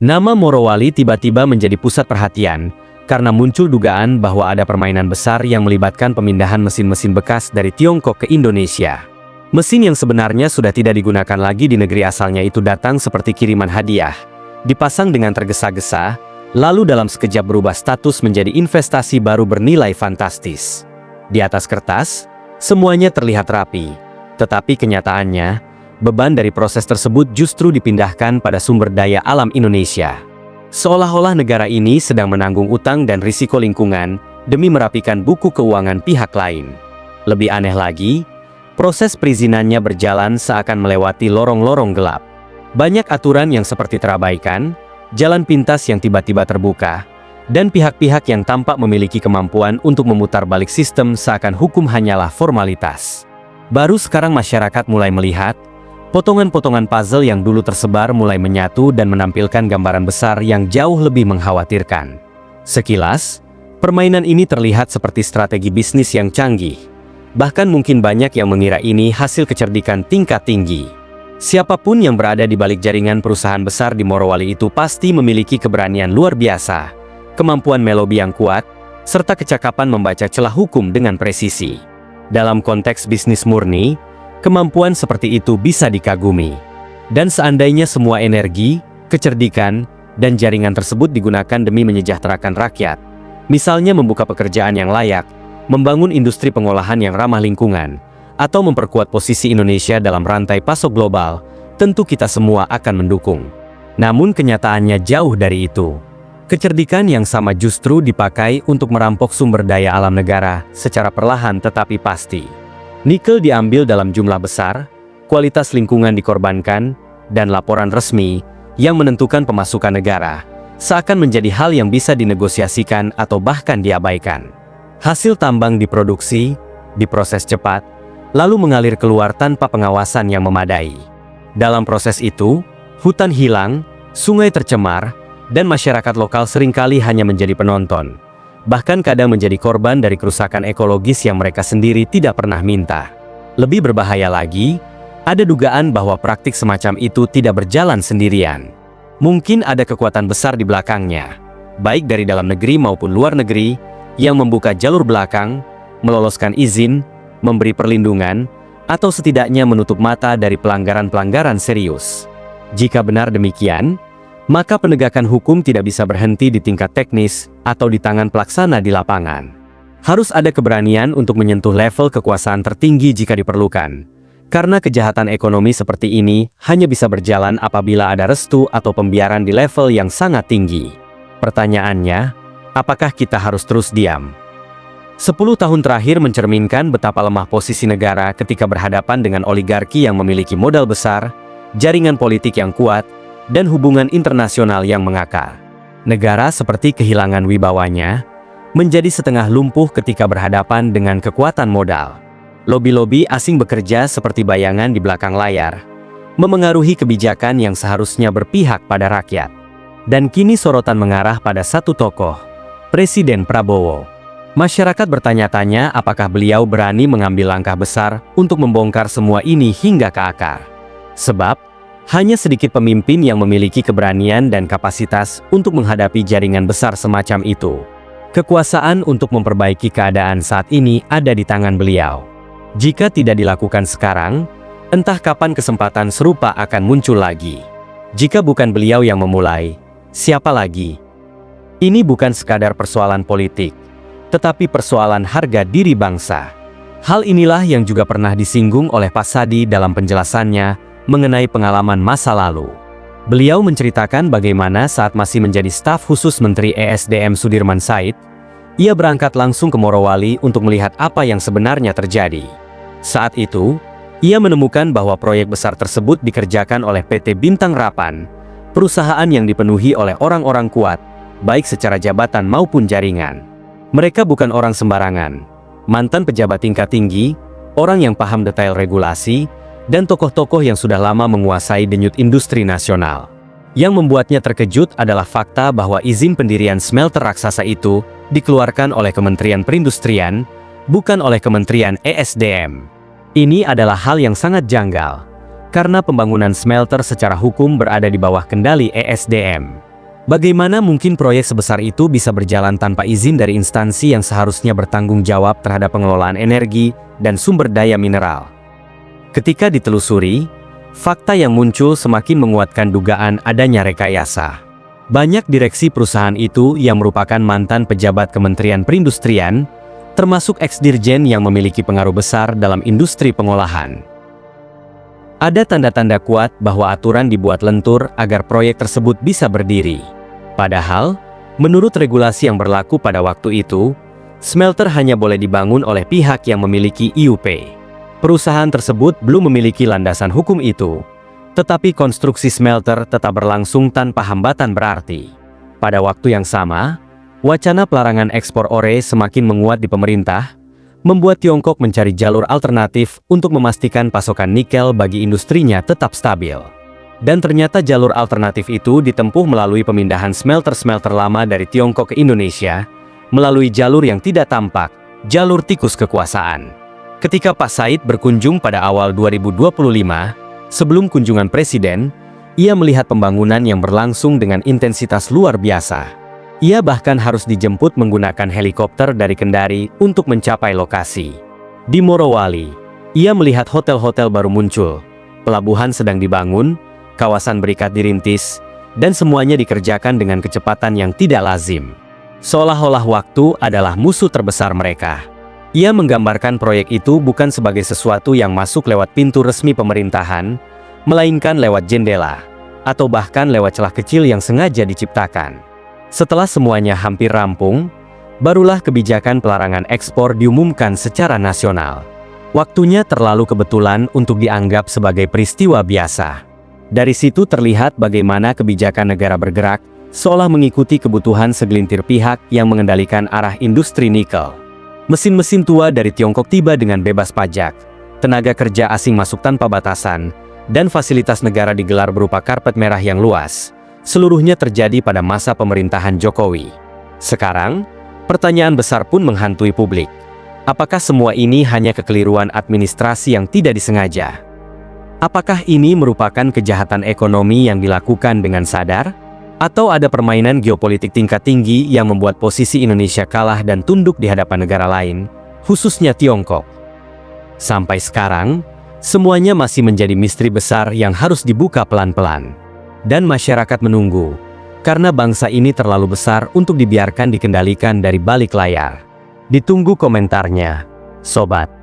Nama Morowali tiba-tiba menjadi pusat perhatian karena muncul dugaan bahwa ada permainan besar yang melibatkan pemindahan mesin-mesin bekas dari Tiongkok ke Indonesia. Mesin yang sebenarnya sudah tidak digunakan lagi di negeri asalnya itu datang seperti kiriman hadiah, dipasang dengan tergesa-gesa, lalu dalam sekejap berubah status menjadi investasi baru bernilai fantastis. Di atas kertas, semuanya terlihat rapi, tetapi kenyataannya, beban dari proses tersebut justru dipindahkan pada sumber daya alam Indonesia. Seolah-olah negara ini sedang menanggung utang dan risiko lingkungan demi merapikan buku keuangan pihak lain. Lebih aneh lagi, proses perizinannya berjalan seakan melewati lorong-lorong gelap. Banyak aturan yang seperti terabaikan, jalan pintas yang tiba-tiba terbuka, dan pihak-pihak yang tampak memiliki kemampuan untuk memutar balik sistem seakan hukum hanyalah formalitas. Baru sekarang masyarakat mulai melihat potongan-potongan puzzle yang dulu tersebar mulai menyatu dan menampilkan gambaran besar yang jauh lebih mengkhawatirkan. Sekilas, permainan ini terlihat seperti strategi bisnis yang canggih. Bahkan mungkin banyak yang mengira ini hasil kecerdikan tingkat tinggi. Siapapun yang berada di balik jaringan perusahaan besar di Morowali itu pasti memiliki keberanian luar biasa, kemampuan melobi yang kuat, serta kecakapan membaca celah hukum dengan presisi. Dalam konteks bisnis murni, kemampuan seperti itu bisa dikagumi. Dan seandainya semua energi, kecerdikan, dan jaringan tersebut digunakan demi menyejahterakan rakyat, misalnya membuka pekerjaan yang layak, membangun industri pengolahan yang ramah lingkungan, atau memperkuat posisi Indonesia dalam rantai pasok global, tentu kita semua akan mendukung. Namun kenyataannya jauh dari itu. Kecerdikan yang sama justru dipakai untuk merampok sumber daya alam negara secara perlahan tetapi pasti. Nikel diambil dalam jumlah besar, kualitas lingkungan dikorbankan, dan laporan resmi yang menentukan pemasukan negara seakan menjadi hal yang bisa dinegosiasikan atau bahkan diabaikan. Hasil tambang diproduksi, diproses cepat, lalu mengalir keluar tanpa pengawasan yang memadai. Dalam proses itu, hutan hilang, sungai tercemar, dan masyarakat lokal seringkali hanya menjadi penonton. Bahkan kadang menjadi korban dari kerusakan ekologis yang mereka sendiri tidak pernah minta. Lebih berbahaya lagi, ada dugaan bahwa praktik semacam itu tidak berjalan sendirian. Mungkin ada kekuatan besar di belakangnya, baik dari dalam negeri maupun luar negeri, yang membuka jalur belakang, meloloskan izin, memberi perlindungan, atau setidaknya menutup mata dari pelanggaran-pelanggaran serius. Jika benar demikian, maka penegakan hukum tidak bisa berhenti di tingkat teknis atau di tangan pelaksana di lapangan. Harus ada keberanian untuk menyentuh level kekuasaan tertinggi jika diperlukan. Karena kejahatan ekonomi seperti ini hanya bisa berjalan apabila ada restu atau pembiaran di level yang sangat tinggi. Pertanyaannya, apakah kita harus terus diam? 10 tahun terakhir mencerminkan betapa lemah posisi negara ketika berhadapan dengan oligarki yang memiliki modal besar, jaringan politik yang kuat, dan hubungan internasional yang mengakar. Negara seperti kehilangan wibawanya, menjadi setengah lumpuh ketika berhadapan dengan kekuatan modal. Lobi-lobi asing bekerja seperti bayangan di belakang layar, memengaruhi kebijakan yang seharusnya berpihak pada rakyat. Dan kini sorotan mengarah pada satu tokoh, Presiden Prabowo. Masyarakat bertanya-tanya apakah beliau berani mengambil langkah besar untuk membongkar semua ini hingga ke akar. Sebab, hanya sedikit pemimpin yang memiliki keberanian dan kapasitas untuk menghadapi jaringan besar semacam itu. Kekuasaan untuk memperbaiki keadaan saat ini ada di tangan beliau. Jika tidak dilakukan sekarang, entah kapan kesempatan serupa akan muncul lagi. Jika bukan beliau yang memulai, siapa lagi? Ini bukan sekadar persoalan politik, tetapi persoalan harga diri bangsa. Hal inilah yang juga pernah disinggung oleh Pak Sadi dalam penjelasannya mengenai pengalaman masa lalu. Beliau menceritakan bagaimana saat masih menjadi staf khusus Menteri ESDM Sudirman Said, ia berangkat langsung ke Morowali untuk melihat apa yang sebenarnya terjadi. Saat itu, ia menemukan bahwa proyek besar tersebut dikerjakan oleh PT Bintang Rapan, perusahaan yang dipenuhi oleh orang-orang kuat, baik secara jabatan maupun jaringan. Mereka bukan orang sembarangan, mantan pejabat tingkat tinggi, orang yang paham detail regulasi, dan tokoh-tokoh yang sudah lama menguasai denyut industri nasional. Yang membuatnya terkejut adalah fakta bahwa izin pendirian smelter raksasa itu dikeluarkan oleh Kementerian Perindustrian, bukan oleh Kementerian ESDM. Ini adalah hal yang sangat janggal, karena pembangunan smelter secara hukum berada di bawah kendali ESDM. Bagaimana mungkin proyek sebesar itu bisa berjalan tanpa izin dari instansi yang seharusnya bertanggung jawab terhadap pengelolaan energi dan sumber daya mineral? Ketika ditelusuri, fakta yang muncul semakin menguatkan dugaan adanya rekayasa. Banyak direksi perusahaan itu yang merupakan mantan pejabat Kementerian Perindustrian, termasuk ex-dirjen yang memiliki pengaruh besar dalam industri pengolahan. Ada tanda-tanda kuat bahwa aturan dibuat lentur agar proyek tersebut bisa berdiri. Padahal, menurut regulasi yang berlaku pada waktu itu, smelter hanya boleh dibangun oleh pihak yang memiliki IUP. Perusahaan tersebut belum memiliki landasan hukum itu, tetapi konstruksi smelter tetap berlangsung tanpa hambatan berarti. Pada waktu yang sama, wacana pelarangan ekspor ore semakin menguat di pemerintah, membuat Tiongkok mencari jalur alternatif untuk memastikan pasokan nikel bagi industrinya tetap stabil. Dan ternyata jalur alternatif itu ditempuh melalui pemindahan smelter-smelter lama dari Tiongkok ke Indonesia, melalui jalur yang tidak tampak, jalur tikus kekuasaan. Ketika Pak Said berkunjung pada awal 2025, sebelum kunjungan Presiden, ia melihat pembangunan yang berlangsung dengan intensitas luar biasa. Ia bahkan harus dijemput menggunakan helikopter dari Kendari untuk mencapai lokasi. Di Morowali, ia melihat hotel-hotel baru muncul, pelabuhan sedang dibangun, kawasan berikat dirintis, dan semuanya dikerjakan dengan kecepatan yang tidak lazim. Seolah-olah waktu adalah musuh terbesar mereka. Ia menggambarkan proyek itu bukan sebagai sesuatu yang masuk lewat pintu resmi pemerintahan, melainkan lewat jendela, atau bahkan lewat celah kecil yang sengaja diciptakan. Setelah semuanya hampir rampung, barulah kebijakan pelarangan ekspor diumumkan secara nasional. Waktunya terlalu kebetulan untuk dianggap sebagai peristiwa biasa. Dari situ terlihat bagaimana kebijakan negara bergerak, seolah mengikuti kebutuhan segelintir pihak yang mengendalikan arah industri nikel. Mesin-mesin tua dari Tiongkok tiba dengan bebas pajak, tenaga kerja asing masuk tanpa batasan, dan fasilitas negara digelar berupa karpet merah yang luas. Seluruhnya terjadi pada masa pemerintahan Jokowi. Sekarang, pertanyaan besar pun menghantui publik. Apakah semua ini hanya kekeliruan administrasi yang tidak disengaja? Apakah ini merupakan kejahatan ekonomi yang dilakukan dengan sadar? Atau ada permainan geopolitik tingkat tinggi yang membuat posisi Indonesia kalah dan tunduk di hadapan negara lain, khususnya Tiongkok? Sampai sekarang, semuanya masih menjadi misteri besar yang harus dibuka pelan-pelan. Dan masyarakat menunggu, karena bangsa ini terlalu besar untuk dibiarkan dikendalikan dari balik layar. Ditunggu komentarnya, Sobat.